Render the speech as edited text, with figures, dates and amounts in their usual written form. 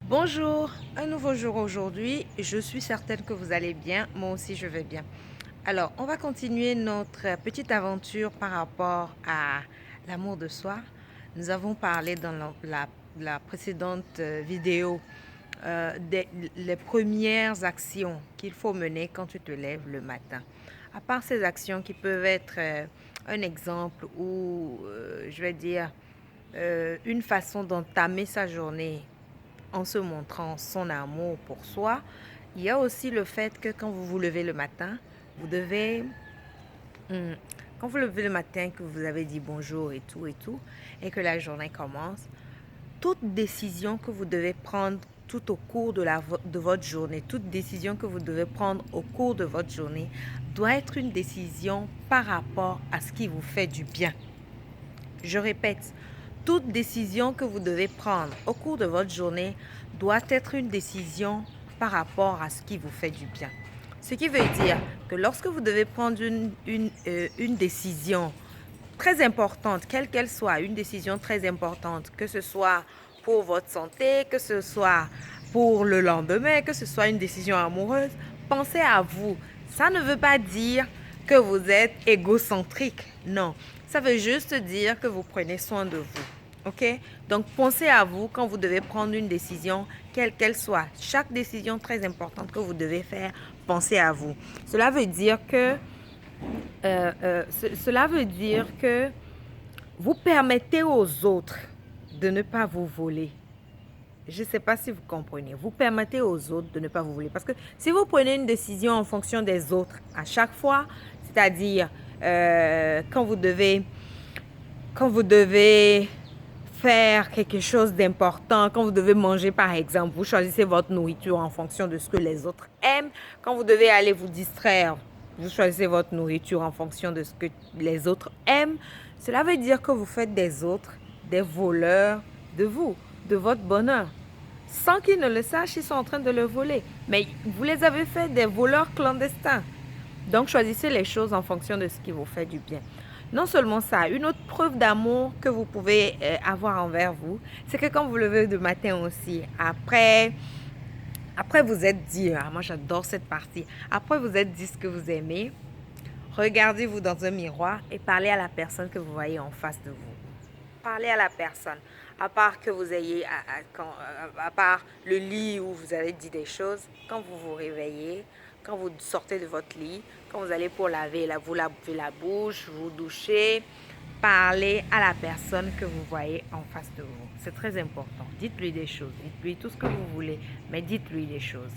Bonjour, un nouveau jour aujourd'hui. Je suis certaine que vous allez bien. Moi aussi, je vais bien. Alors, on va continuer notre petite aventure par rapport à l'amour de soi. Nous avons parlé dans la précédente vidéo des les premières actions qu'il faut mener quand tu te lèves le matin. À part ces actions qui peuvent être un exemple ou, je vais dire, une façon d'entamer sa journée en se montrant son amour pour soi, il y a aussi le fait que quand vous vous levez le matin, vous devez, hum, quand vous levez le matin, que vous avez dit bonjour et tout, et que la journée commence, toute décision que vous devez prendre tout au cours de votre journée, toute décision que vous devez prendre au cours de votre journée doit être une décision par rapport à ce qui vous fait du bien. Je répète, toute décision que vous devez prendre au cours de votre journée doit être une décision par rapport à ce qui vous fait du bien. Ce qui veut dire que lorsque vous devez prendre une décision très importante, quelle qu'elle soit, une décision très importante, que ce soit pour votre santé, que ce soit pour le lendemain, que ce soit une décision amoureuse, pensez à vous. Ça ne veut pas dire que vous êtes égocentrique. Non, ça veut juste dire que vous prenez soin de vous. OK? Donc, pensez à vous quand vous devez prendre une décision, quelle qu'elle soit. Chaque décision très importante que vous devez faire, pensez à vous. Cela veut dire que cela veut dire que vous permettez aux autres de ne pas vous voler. Je ne sais pas si vous comprenez. Vous permettez aux autres de ne pas vous voler. Parce que si vous prenez une décision en fonction des autres à chaque fois, c'est-à-dire quand vous devez faire quelque chose d'important, quand vous devez manger par exemple, vous choisissez votre nourriture en fonction de ce que les autres aiment. Quand vous devez aller vous distraire, vous choisissez votre nourriture en fonction de ce que les autres aiment. Cela veut dire que vous faites des autres des voleurs de vous, de votre bonheur. Sans qu'ils ne le sachent, ils sont en train de le voler. Mais vous les avez fait des voleurs clandestins. Donc, choisissez les choses en fonction de ce qui vous fait du bien. Non seulement ça, une autre preuve d'amour que vous pouvez avoir envers vous, c'est que quand vous levez le matin aussi, après vous êtes dit, ah, moi j'adore cette partie, après vous êtes dit ce que vous aimez, regardez-vous dans un miroir et parlez à la personne que vous voyez en face de vous. Parlez à la personne. À part que vous ayez, à part le lit où vous avez dit des choses, quand vous vous réveillez, quand vous sortez de votre lit, quand vous allez pour laver, vous lavez la bouche, vous douchez, parlez à la personne que vous voyez en face de vous. C'est très important. Dites-lui des choses. Dites-lui tout ce que vous voulez, mais dites-lui des choses.